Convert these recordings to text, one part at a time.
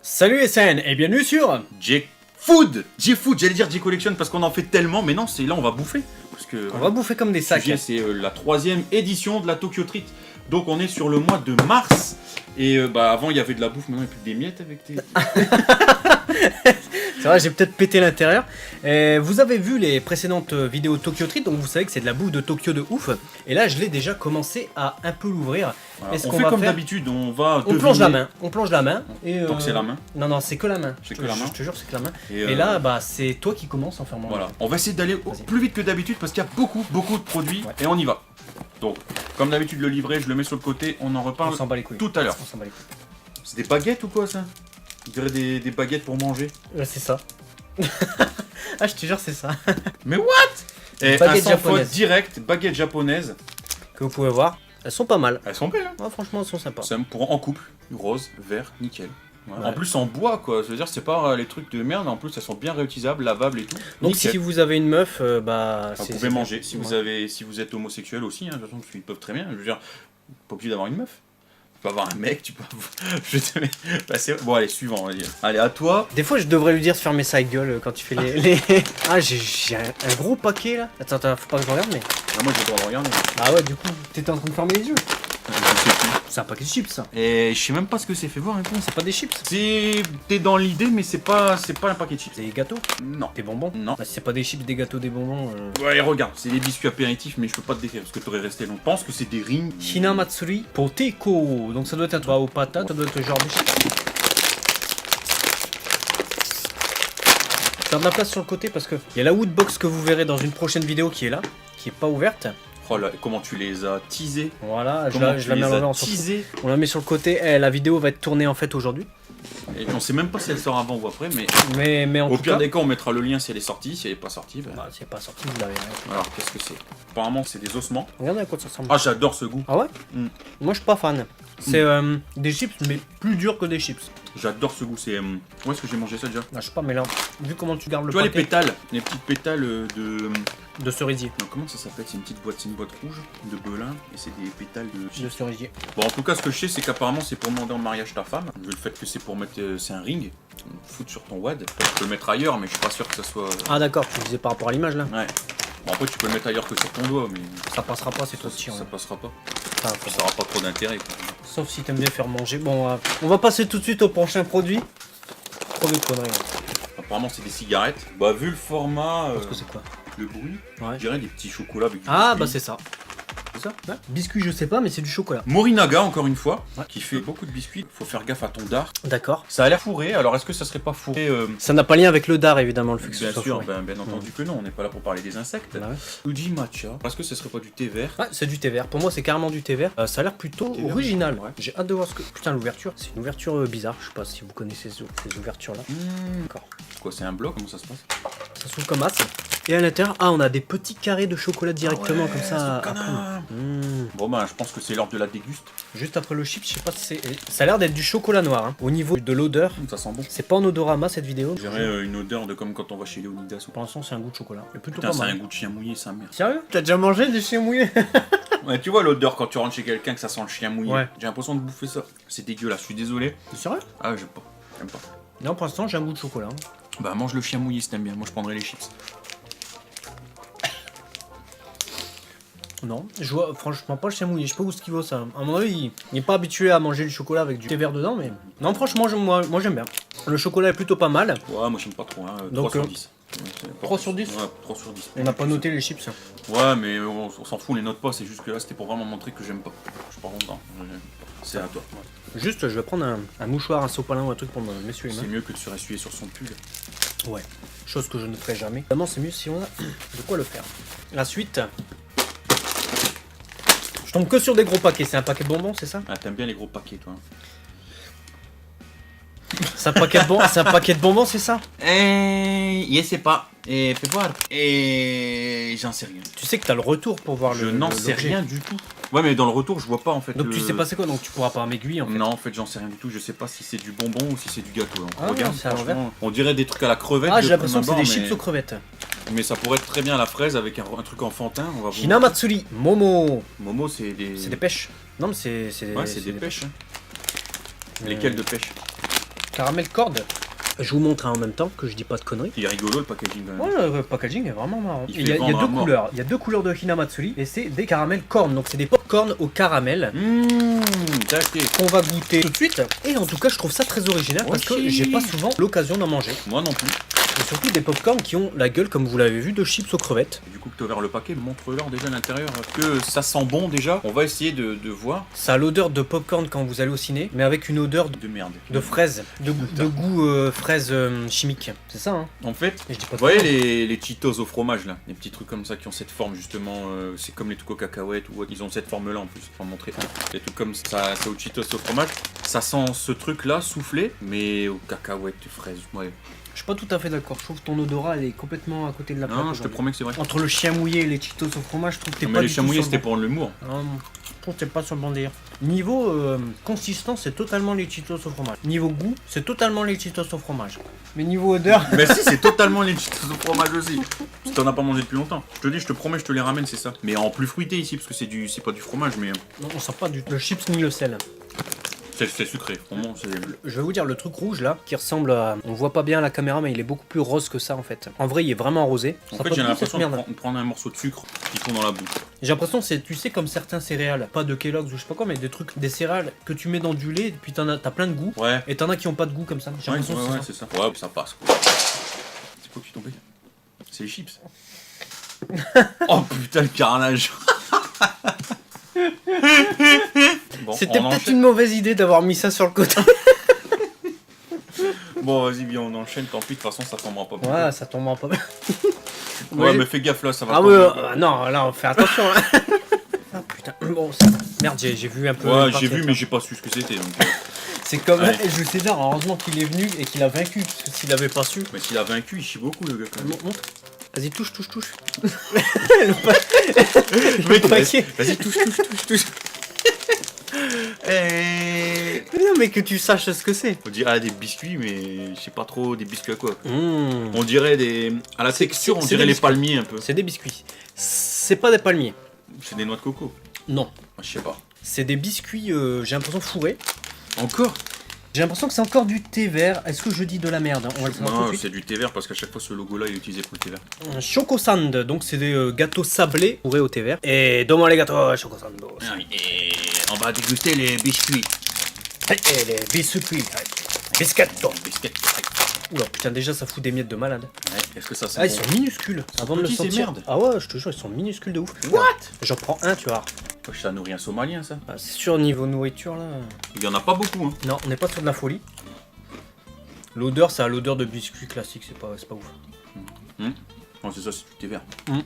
Salut SN et bienvenue sur J-Food, j'allais dire J-Collection parce qu'on en fait tellement, mais non, c'est là on va bouffer. Parce que, On va bouffer comme des sacs. C'est la 3e édition de la Tokyo Treat. Donc on est sur le mois de mars. Et avant il y avait de la bouffe, maintenant il n'y a plus que des miettes avec tes... C'est vrai, j'ai peut-être pété l'intérieur. Vous avez vu les précédentes vidéos Tokyo Treat, donc vous savez que c'est de la bouffe de Tokyo de ouf. Et là je l'ai déjà commencé à un peu l'ouvrir. Voilà. On fait comme d'habitude, on va on plonge la main. On plonge la main. Et tant que c'est la main. Non, c'est que la main. C'est que la main. Je te jure, c'est que la main. Et là, c'est toi qui commences en fermant. Voilà. On va essayer d'aller plus vite que d'habitude parce qu'il y a beaucoup de produits et on y va. Donc, comme d'habitude, le livret, je le mets sur le côté, on en reparle tout à l'heure. C'est des baguettes ou quoi ça? Je dirais des baguettes pour manger. C'est ça. Ah, je te jure, c'est ça. Mais what? Et baguette japonaise. Direct, baguette japonaise. Que vous pouvez voir. Elles sont pas mal. Elles sont belles, hein? Ouais, franchement, elles sont sympas. C'est pour en couple, rose, vert, nickel. Voilà. Ouais. En plus en bois quoi, ça veut dire c'est pas les trucs de merde, en plus elles sont bien réutilisables, lavables et tout. Donc nickel. si vous avez une meuf, Vous pouvez manger. Si vous êtes homosexuel aussi, hein, de toute façon ils peuvent très bien. Je veux dire, pas obligé d'avoir une meuf. Tu peux avoir un mec, tu peux avoir... Je te mets passer... Bon allez, suivant on va dire. Allez, à toi. Des fois je devrais lui dire de fermer sa gueule quand tu fais les... Ah j'ai un gros paquet là. Attends, faut pas que je regarde mais... Ah, moi j'ai le droit de regarder. Ah ouais, du coup, t'étais en train de fermer les yeux. Je sais plus. C'est un paquet de chips ça. Et je sais même pas ce que c'est, fait voir un peu. C'est pas des chips. T'es dans l'idée mais c'est pas un paquet de chips. C'est des gâteaux. Non. Des bonbons. Non. Bah, si c'est pas des chips, des gâteaux, des bonbons... Ouais regarde, c'est des biscuits apéritifs mais je peux pas te décrire parce que t'aurais resté long. Je pense que c'est des rings. Hinamatsuri Poteko. Donc ça doit être un truc aux patates, ça doit être genre de chips. Faire de la place sur le côté parce que il y a la woodbox que vous verrez dans une prochaine vidéo qui est là, qui est pas ouverte. Oh là, comment tu les as teasés. Voilà, je la mets en teasé. On la met sur le côté. La vidéo va être tournée en fait aujourd'hui. Et on sait même pas si elle sort avant ou après, mais en au tout pire cas, des cas, on mettra le lien si elle est sortie. Si elle est pas sortie, bah, si elle est pas sortie, vous l'avez rien. Alors qu'est-ce que c'est? Apparemment, c'est des ossements. Regardez à quoi ça ressemble. Ah, j'adore ce goût. Ah ouais? Moi je suis pas fan. C'est des chips mais plus dur que des chips. J'adore ce goût. C'est où est-ce que j'ai mangé ça déjà? Ah, je sais pas, mais là, vu comment tu gardes le Tu vois les paquet pétales, les petites pétales de cerisier. Non, comment ça s'appelle? C'est une boîte rouge de Belin et c'est des pétales de De cerisier. Bon, en tout cas, ce que je sais, c'est qu'apparemment, c'est pour demander en mariage ta femme. Vu le fait que c'est pour mettre, c'est un ring, foutre sur ton wad. Tu peux le mettre ailleurs, mais je suis pas sûr que ça soit. Ah d'accord, tu disais par rapport à l'image là. Ouais. Bon, après, tu peux le mettre ailleurs que sur ton doigt, mais Ça passera pas, c'est trop chiant. ça passera pas. Ah, Ça aura pas trop d'intérêt. sauf si t'aimes bien faire manger. Bon, on va passer tout de suite au prochain produit. Trop de conneries. Apparemment, c'est des cigarettes. Bah, vu le format, Parce que c'est quoi? le bruit, Ouais. je dirais des petits chocolats avec du Ah biscuit. bah c'est ça. C'est ça. Ouais. Biscuit je sais pas mais c'est du chocolat. Morinaga, encore une fois, Ouais. qui fait beaucoup de biscuits. Faut faire gaffe à ton dard. D'accord. Ça a l'air fourré, alors est-ce que ça serait pas fourré Ça n'a pas lien avec le dard évidemment le fait que ce Bien soit sûr, fourré. bien entendu que non, on n'est pas là pour parler des insectes. Bah ouais. Uji matcha, est-ce que ce serait pas du thé vert? Ouais, c'est du thé vert. Pour moi, c'est carrément du thé vert. Ça a l'air plutôt Thé vert, original. ouais. J'ai hâte de voir ce que. Putain, l'ouverture. C'est une ouverture bizarre. Je sais pas si vous connaissez ces ouvertures là. D'accord. Quoi, c'est un bloc? Comment ça se passe? Ça s'ouvre comme as. Et à l'intérieur, on a des petits carrés de chocolat directement Ah ouais, comme ça. ce canard. Bon ben, je pense que c'est l'heure de la déguste. Juste après le chip, je sais pas si c'est. Ça a l'air d'être du chocolat noir. Hein. Au niveau de l'odeur, Ça sent bon. c'est pas en odorama cette vidéo. Je dirais une odeur de comme quand on va chez Léonidas. Pour l'instant, c'est un goût de chocolat. Et plutôt Putain, pas c'est mal. un goût de chien mouillé, sa mère. Sérieux? T'as déjà mangé des chiens mouillés? Ouais, tu vois l'odeur quand tu rentres chez quelqu'un que ça sent le chien mouillé. Ouais. J'ai l'impression de bouffer ça. C'est dégueulasse, je suis désolé. Sérieux? Ah, j'aime pas. J'aime pas. Non, pour l'instant, j'ai un goût de chocolat. Bah, mange le chien mouillé si t'aimes bien. Moi, je prendrais les chips. Non, je vois franchement pas le chien mouillé, je sais pas où ce qu'il vaut ça. À mon avis, il n'est pas habitué à manger du chocolat avec du thé vert dedans, mais. Non, franchement, moi j'aime bien. Le chocolat est plutôt pas mal. Ouais, moi, j'aime pas trop. Hein. 3 Donc, sur 10. Ouais, 3 sur 10? Ouais, 3 sur 10. On n'a pas noté les chips. Ouais, mais on s'en fout, on les note pas. C'est juste que là, c'était pour vraiment montrer que j'aime pas. Je suis pas content. C'est à toi. Juste, je vais prendre un mouchoir, un sopalin ou un truc pour m'essuyer les C'est mains. mieux que de se ressuyer sur son pull. Ouais. Chose que je ne ferai jamais. Vraiment, c'est mieux si on a de quoi le faire. La suite. Je tombe que sur des gros paquets. C'est un paquet de bonbons, c'est ça? Ah, t'aimes bien les gros paquets, toi. C'est un paquet de bonbons, c'est un paquet de bonbons, c'est ça? Je sais pas. Et fais voir. Et j'en sais rien. Tu sais que t'as le retour pour voir Je le. n'en sais l'objet. rien du tout. Ouais, mais dans le retour, je vois pas en fait. Donc tu sais pas c'est quoi, donc tu pourras pas m'aiguiller en fait. Non, en fait, j'en sais rien du tout. Je sais pas si c'est du bonbon ou si c'est du gâteau. Ah, regarde, c'est à l'envers. franchement, on dirait des trucs à la crevette. Ah, de j'ai l'impression que c'est prime des abord, chips aux crevettes. mais ça pourrait être très bien à la fraise avec un truc enfantin. On va voir. Hinamatsuri, Momo. Momo, c'est des. C'est des pêches. Non, mais c'est Ouais, c'est des pêches. Lesquelles de pêche? Caramel corde. Je vous montre en même temps que je dis pas de conneries. Il est rigolo le packaging quand même. Ouais, le packaging est vraiment marrant. Il Il y a fait vendre deux à mort. couleurs. Il y a deux couleurs de Hinamatsuri et c'est des caramels corn. Donc c'est des popcorn au caramel D'accord. qu'on va goûter tout de suite. Et en tout cas, je trouve ça très original parce que j'ai pas souvent l'occasion d'en manger. Moi non plus. Et surtout des popcorn qui ont la gueule, comme vous l'avez vu, de chips aux crevettes. Du coup, que tu as ouvert le paquet, montre-leur déjà à l'intérieur que ça sent bon déjà. On va essayer de voir. Ça a l'odeur de popcorn quand vous allez au ciné, mais avec une odeur De merde. de fraise, de goût fraise chimique. C'est ça, hein. En fait, Et je dis pas vous de voyez conneries. les Cheetos au fromage là, les petits trucs comme ça qui ont cette forme justement, c'est comme les trucs aux cacahuètes ou ils ont cette forme là en plus, pour montrer. Les trucs comme ça, c'est aux Cheetos au fromage, ça sent ce truc là soufflé, mais aux cacahuètes, fraises, ouais. Je suis pas tout à fait d'accord. Je trouve que ton odorat elle est complètement à côté de la plaque. Non, je te promets que c'est vrai. Entre le chien mouillé et les Cheetos au fromage, je trouve que t'es Non, pas mais les du chiens tout mouillés sur le c'était bon. pour l'humour. Non, je trouve que t'es pas sur le bon délire. Niveau consistance, c'est totalement les Cheetos au fromage. Niveau goût, c'est totalement les Cheetos au fromage. Mais niveau odeur, Mais si, c'est totalement les Cheetos au fromage aussi. Si t'en as pas mangé depuis longtemps. Je te dis, je te promets, je te les ramène, c'est ça. Mais en plus fruité ici, parce que c'est pas du fromage, mais non, on sent pas du le chips ni le sel. c'est sucré. Vraiment, c'est. Je vais vous dire, le truc rouge là, qui ressemble à... On voit pas bien à la caméra, mais il est beaucoup plus rose que ça en fait. En vrai, il est vraiment rosé. En Ça fait, peut j'ai plus l'impression cette de merde. prendre un morceau de sucre qui fond dans la bouche. J'ai l'impression que c'est, tu sais, comme certains céréales, pas de Kellogg's ou je sais pas quoi, mais des trucs, des céréales que tu mets dans du lait, et puis t'as plein de goût, Ouais. et t'en as qui ont pas de goût comme ça. J'ai Ouais, l'impression que ouais, c'est c'est ça. Ouais, ça passe. Quoi. C'est quoi qui est tombé? C'est les chips. Oh putain, le carnage. Bon, C'était on peut-être enchaîne. une mauvaise idée d'avoir mis ça sur le côté. Bon, vas-y, bien, on enchaîne. Tant pis, de toute façon, ça tombera pas bien. Ouais, ça tombe pas bien. Ouais, mais fais gaffe là, ça va Ah pas ouais, bien. non, là, on fait attention. Là. Ah putain, bon, ça... Merde, j'ai vu un peu. Ouais, une j'ai partie vu, de mais ça. j'ai pas su ce que c'était. Donc, C'est comme Allez. Jules César, heureusement qu'il est venu et qu'il a vaincu, parce que s'il avait pas su. Mais s'il a vaincu, il chie beaucoup, le gars. Quand même. Montre. Vas-y, touche. Mec, paquet. vas-y, touche. Et... Mais non, mais que tu saches ce que c'est. On dirait des biscuits, mais je sais pas trop des biscuits à quoi. Mmh. On dirait des. À la texture, on c'est dirait des les biscuits. palmiers un peu. C'est des biscuits. C'est pas des palmiers. C'est des noix de coco. Non. Je sais pas. C'est des biscuits, j'ai l'impression fourrés. Encore? J'ai l'impression que c'est encore du thé vert. Est-ce que je dis de la merde? On va le savoir tout Non, de suite. c'est du thé vert parce qu'à chaque fois ce logo là il est utilisé pour le thé vert. Choco Sand, donc c'est des gâteaux sablés fourrés au thé vert. Et donne-moi les gâteaux Choco Sand. Et on va déguster les biscuits. Et les biscuits. Biscotto. Biscuits. Oula, putain, déjà ça fout des miettes de malade. Ouais, est-ce que ça sent Ah, ils bon? sont minuscules. Avant de le petits, ces sentir. merdes. Ah ouais, je te jure, ils sont minuscules de ouf. What? J'en prends un, tu vois. Wesh, ça nourrit un Somalien ça. Ah, c'est sûr, niveau nourriture là. Il y en a pas beaucoup hein. Non, on n'est pas sur de la folie. L'odeur, ça a l'odeur de biscuits classique, c'est pas ouf. Non, c'est ça, c'est du thé vert. Mm.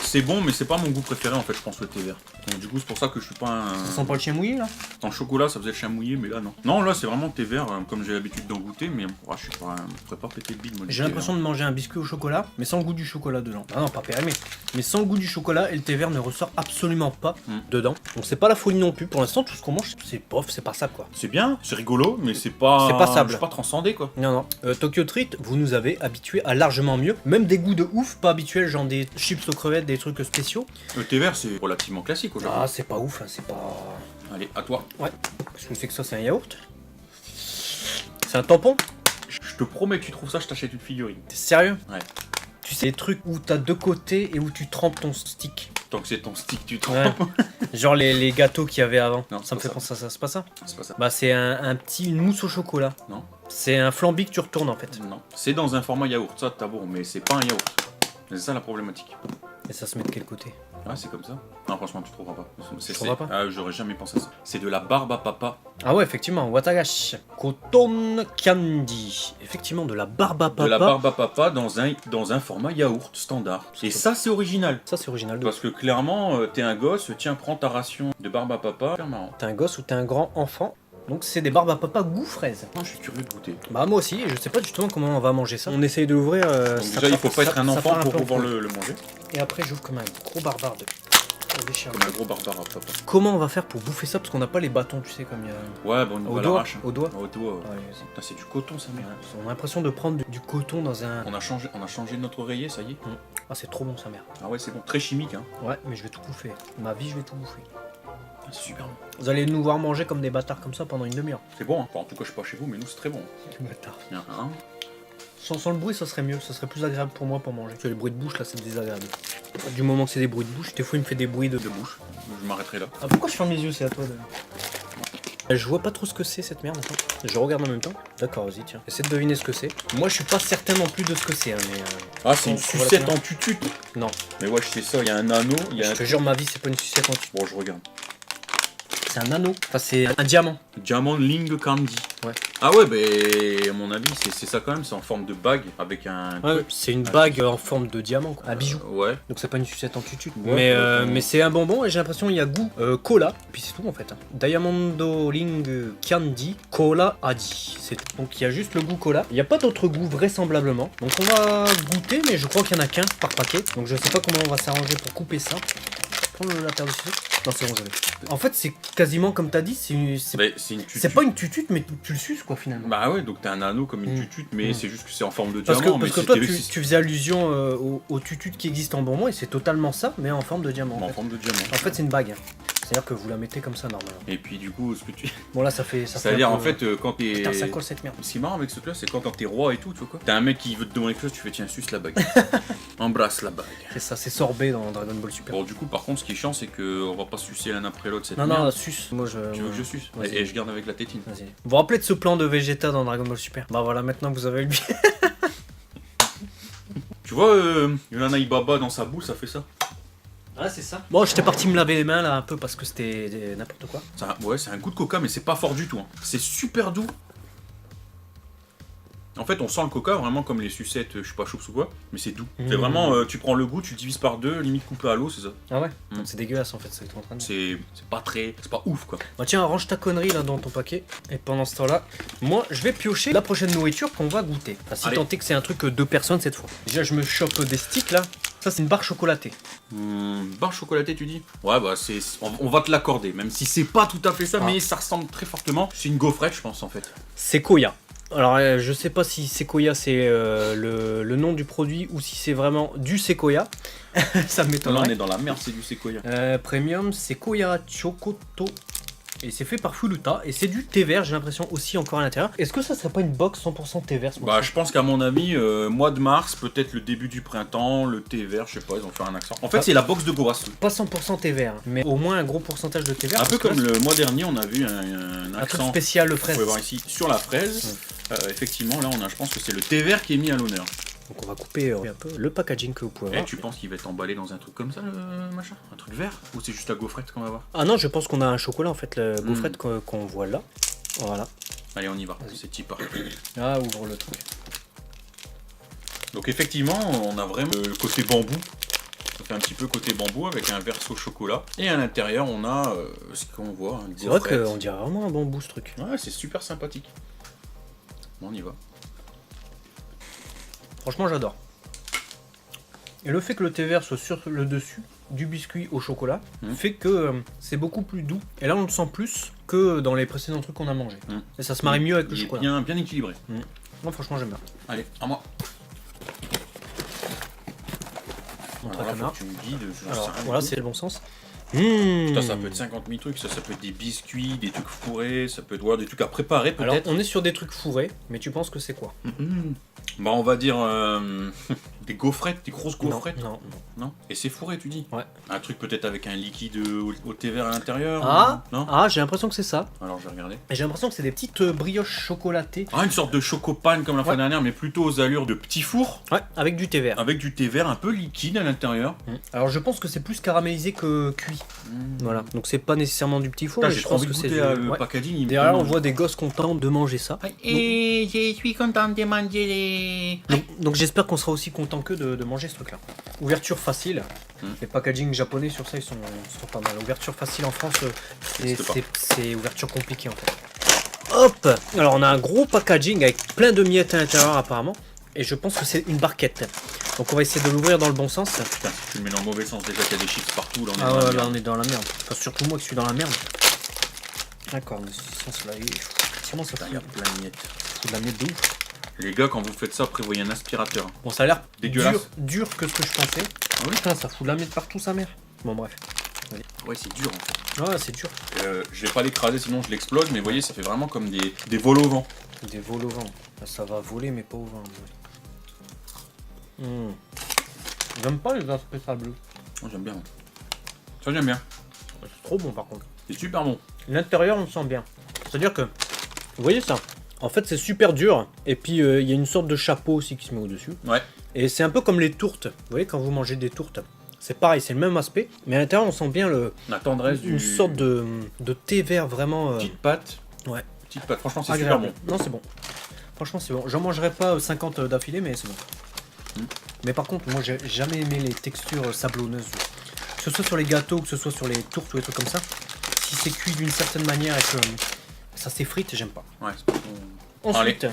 C'est bon, mais c'est pas mon goût préféré en fait, je pense, le thé vert. Donc du coup, c'est pour ça que je suis pas un. Ça sent pas le chien mouillé là? En chocolat, ça faisait le chien mouillé, mais là non. Non, là c'est vraiment thé vert, comme j'ai l'habitude d'en goûter, mais je suis pas, je pourrais pas péter le bide moi. du J'ai thé l'impression vert. de manger un biscuit au chocolat, mais sans le goût du chocolat dedans. Ah non, pas périmé. Mais sans le goût du chocolat et le thé vert ne ressort absolument pas dedans. Donc c'est pas la folie non plus. Pour l'instant, tout ce qu'on mange, c'est bof, c'est pas ça quoi. C'est bien, c'est rigolo, mais c'est pas. C'est pas sable. Je suis pas transcendé quoi. Non, non. Tokyo Treat, vous nous avez habitués à largement mieux. Même des goûts de ouf, pas habituels, genre des chips aux crevettes, des trucs spéciaux. Le thé vert, c'est relativement classique aujourd'hui. Ah, c'est pas ouf, hein, c'est pas. Allez, à toi. Ouais. Qu'est-ce que c'est que ça? C'est un yaourt? C'est un tampon? Je te promets que tu trouves ça, je t'achète une figurine. T'es sérieux? Ouais. Tu sais, les trucs où t'as deux côtés et où tu trempes ton stick. Tant que c'est ton stick, tu Ouais. trempes. Genre les gâteaux qu'il y avait avant. Non, ça c'est me pas fait ça. penser à ça, c'est pas ça? C'est pas ça. Bah c'est une mousse au chocolat. Non. C'est un flambi que tu retournes en fait. Non. C'est dans un format yaourt, ça t'as bon, mais c'est pas un yaourt. C'est ça la problématique. Et ça se met de quel côté? Ouais, c'est comme ça. Non, franchement, tu trouveras pas. trouveras pas Ah, j'aurais jamais pensé à ça. C'est de la barbe à papa. Ah ouais, effectivement, Watagashi. Cotton Candy. Effectivement, de la barbe à papa. De la barbe à papa dans un format yaourt standard. Et ça, c'est original. Ça c'est original de Parce que clairement, t'es un gosse, tiens, prends ta ration de barbe à papa. C'est marrant. T'es un gosse ou t'es un grand enfant. Donc c'est des barbes à papa goût fraise. Moi, je suis curieux de goûter. Bah moi aussi, et je sais pas justement comment on va manger ça. On essaye de l'ouvrir. Donc déjà, il faut pas être un enfant pour pouvoir le manger. Et après j'ouvre comme un gros barbare de... Comme un gros barbare, papa. Comment on va faire pour bouffer ça? Parce qu'on n'a pas les bâtons, tu sais, comme il y a... Ouais, bon, au doigt. Au doigt. Au doigt. Ouais, putain, c'est du coton, ça, merde. On a l'impression de prendre du coton dans un... On a changé notre oreiller, ça y est. Ah, c'est trop bon, sa mère. Ah ouais, c'est bon. Très chimique, hein. Ouais, mais je vais tout bouffer. Ma vie, je vais tout bouffer. C'est super bon. Vous allez nous voir manger comme des bâtards comme ça pendant une demi-heure. C'est bon, hein. Enfin, en tout cas, je sais pas chez vous, mais nous, c'est très bon. Bâtard. Il y en a un. Sans le bruit, ça serait mieux. Ça serait plus agréable pour moi pour manger. Parce que les bruits de bouche, là, c'est désagréable. Du moment que c'est des bruits de bouche, des fois, il me fait des bruits de bouche. Je m'arrêterai là. Ah, pourquoi je ferme les yeux? C'est à toi de... Je vois pas trop ce que c'est cette merde. Attends. Je regarde en même temps. D'accord, vas-y, tiens. Essaie de deviner ce que c'est. Moi, je suis pas certain non plus de ce que c'est, hein, mais... Ah, c'est une sucette en tutute. Non. Mais ouais, je sais ça. Il y a un anneau. Je te jure, ma vie, c'est pas une sucette en tutute. Bon, je regarde. C'est un anneau. Enfin, c'est un diamant. Diamond Ling Candy. Ouais. Ah ouais, à mon avis, c'est ça quand même. C'est en forme de bague avec un... Ouais, c'est une bague en forme de diamant, quoi. Un bijou. Ouais. Donc c'est pas une sucette en tutute. Ouais, mais c'est un bonbon et j'ai l'impression il y a goût cola. Puis c'est tout en fait. Diamondo Ling Candy Cola Adi. C'est tout. Donc il y a juste le goût cola. Il n'y a pas d'autre goût vraisemblablement. Donc on va goûter, mais je crois qu'il y en a qu'un par paquet. Donc je sais pas comment on va s'arranger pour couper ça. Prends la paire de ciseaux. Non, c'est bon, je l'ai. En fait, c'est quasiment comme t'as dit, c'est pas une tutute, mais tu le suces quoi finalement. Bah ouais, donc t'as un anneau comme une tutute, mais c'est juste que c'est en forme de parce diamant. Parce que toi, tu faisais allusion aux tututes qui existent en bonbons et c'est totalement ça, mais en forme de diamant. En forme de diamant. En fait, c'est une bague. C'est-à-dire que vous la mettez comme ça normalement. Et puis du coup, ce que tu... Bon là, ça fait... C'est-à-dire en fait, quand t'es... Putain, ça colle cette merde. Ce qui est marrant avec ce truc-là, c'est quand t'es roi et tout, tu vois quoi. T'as un mec qui veut te demander quelque chose, tu fais tiens, suce la bague. Embrasse la bague. C'est ça, c'est sorbet dans Dragon Ball Super. Bon, du coup, par contre, ce qui est chiant, c'est qu'on va pas sucer l'un après l'autre cette Non, merde. non, suce. Moi, je... Tu veux que je suce? Et je garde avec la tétine. Vas-y. Vous vous rappelez de ce plan de Vegeta dans Dragon Ball Super? Bah voilà, maintenant que vous avez lui. Tu vois, Yolanaï Baba dans sa boule, ça fait ça. Ah, c'est ça. Bon, j'étais parti me laver les mains là un peu parce que c'était n'importe quoi. Ouais, c'est un goût de coca, mais c'est pas fort du tout. Hein. C'est super doux. En fait, on sent le coca vraiment comme les sucettes, je sais pas, choups ou quoi, mais c'est doux. C'est vraiment, tu prends le goût, tu le divises par deux, limite coupé à l'eau, c'est ça. Ah ouais. C'est dégueulasse en fait, c'est en train de... C'est pas très, c'est pas ouf quoi. Bah tiens, range ta connerie là dans ton paquet. Et pendant ce temps-là, moi je vais piocher la prochaine nourriture qu'on va goûter. Enfin, si tant est que c'est un truc 2 personnes cette fois. Déjà, je me chope des sticks là. Ça, c'est une barre chocolatée. Barre chocolatée, tu dis? Ouais, bah c'est, on va te l'accorder, même si c'est pas tout à fait ça, mais ça ressemble très fortement. C'est une gaufrette, je pense en fait. Sequoia. Alors, je sais pas si Sequoia c'est le nom du produit ou si c'est vraiment du Sequoia. Ça m'étonne. Là, on est dans la merde, c'est du Sequoia. Premium Sequoia Chocoto. Et c'est fait par Fuluta et c'est du thé vert, j'ai l'impression aussi encore à l'intérieur. Est-ce que ça serait pas une box 100% thé vert ce Bah je pense qu'à mon avis, mois de mars, peut-être le début du printemps, le thé vert, je sais pas, ils ont fait un accent. En fait c'est la box de Goras. Pas 100% thé vert, mais au moins un gros pourcentage de thé vert. Un peu comme le mois dernier, on a vu un accent truc spécial le fraise. Vous pouvez voir ici sur la fraise. Effectivement là je pense que c'est le thé vert qui est mis à l'honneur. Donc on va couper un peu le packaging que vous pouvez voir. Et tu penses qu'il va être emballé dans un truc comme ça, le machin? Un truc vert? Ou c'est juste la gaufrette qu'on va voir? Ah non, je pense qu'on a un chocolat en fait, la gaufrette qu'on voit là. Voilà. Allez, on y va, c'est type. Ah, ouvre le truc. Donc effectivement, on a vraiment le côté bambou. Ça fait un petit peu côté bambou avec un verso chocolat. Et à l'intérieur, on a ce qu'on voit. C'est vrai qu'on dirait vraiment un bambou ce truc. Ouais, c'est super sympathique. Bon, on y va. Franchement, j'adore. Et le fait que le thé vert soit sur le dessus du biscuit au chocolat fait que c'est beaucoup plus doux. Et là, on le sent plus que dans les précédents trucs qu'on a mangé. Et ça se marie mieux avec le chocolat. Bien équilibré. Moi, franchement, j'aime bien. Allez, à moi. Alors là, faut que tu me guides. Alors, voilà, c'est le bon sens. Putain, ça peut être 50 000 trucs, ça peut être des biscuits, des trucs fourrés, ça peut être des trucs à préparer peut-être. Alors on est sur des trucs fourrés, mais tu penses que c'est quoi? Bah on va dire des gaufrettes, des grosses gaufrettes. Non. Et c'est fourré tu dis? Ouais. Un truc peut-être avec un liquide au thé vert à l'intérieur? Non. Ah, j'ai l'impression que c'est ça. Alors je vais regarder. Et j'ai l'impression que c'est des petites brioches chocolatées. Ah, une sorte de chocopan comme la fois dernière, mais plutôt aux allures de petits fours. Ouais, avec du thé vert. Avec du thé vert un peu liquide à l'intérieur. Alors je pense que c'est plus caramélisé que cuit. Voilà, donc c'est pas nécessairement du petit four. J'ai trop envie de goûter le packaging. Derrière, on voit des gosses contents de manger ça. Et je suis content de manger les... Donc j'espère qu'on sera aussi content que de manger ce truc là. Ouverture facile. Les packaging japonais sur ça ils sont pas mal. Ouverture facile en France c'est ouverture compliquée en fait. Hop. Alors on a un gros packaging avec plein de miettes à l'intérieur apparemment. Et je pense que c'est une barquette. Donc on va essayer de l'ouvrir dans le bon sens. Putain, si tu le mets dans le mauvais sens, déjà qu'il y a des chips partout, là on est Ah dans la ouais, là merde. on est dans la merde. Enfin, surtout moi qui suis dans la merde. D'accord, mais ce sens là, comment ça Putain, fout il y a plein de miettes. de la miette de ouf. Les gars, quand vous faites ça, prévoyez un aspirateur. Bon, ça a l'air Dégueulasse. dur que ce que je pensais. Ah oui. Putain, ça fout de la miette partout, sa mère. Bon, bref. Ouais, c'est dur en fait. Ouais, c'est dur. Je vais pas l'écraser sinon je l'explose, mais vous voyez, ça fait vraiment comme des vols au vent. Des vols au vent. Là, ça va voler, mais pas au vent. J'aime pas les aspects sableux. Moi j'aime bien. Ça j'aime bien. C'est trop bon par contre. C'est super bon. L'intérieur, on le sent bien. C'est-à-dire que, vous voyez ça? En fait, c'est super dur. Et puis, il y a une sorte de chapeau aussi qui se met au-dessus. Ouais. Et c'est un peu comme les tourtes. Vous voyez, quand vous mangez des tourtes, c'est pareil, c'est le même aspect. Mais à l'intérieur, on sent bien La tendresse une sorte de thé vert vraiment... petite pâte. Ouais. Petite pâte. Franchement, c'est agréable. super bon. Non, c'est bon. Franchement, c'est bon. J'en mangerai pas 50 d'affilée, mais c'est bon. Mais par contre, moi, j'ai jamais aimé les textures sablonneuses. Que ce soit sur les gâteaux, que ce soit sur les tourtes ou des trucs comme ça. Si c'est cuit d'une certaine manière et que ça s'effrite, j'aime pas. Ouais, c'est pas bon. Ensuite,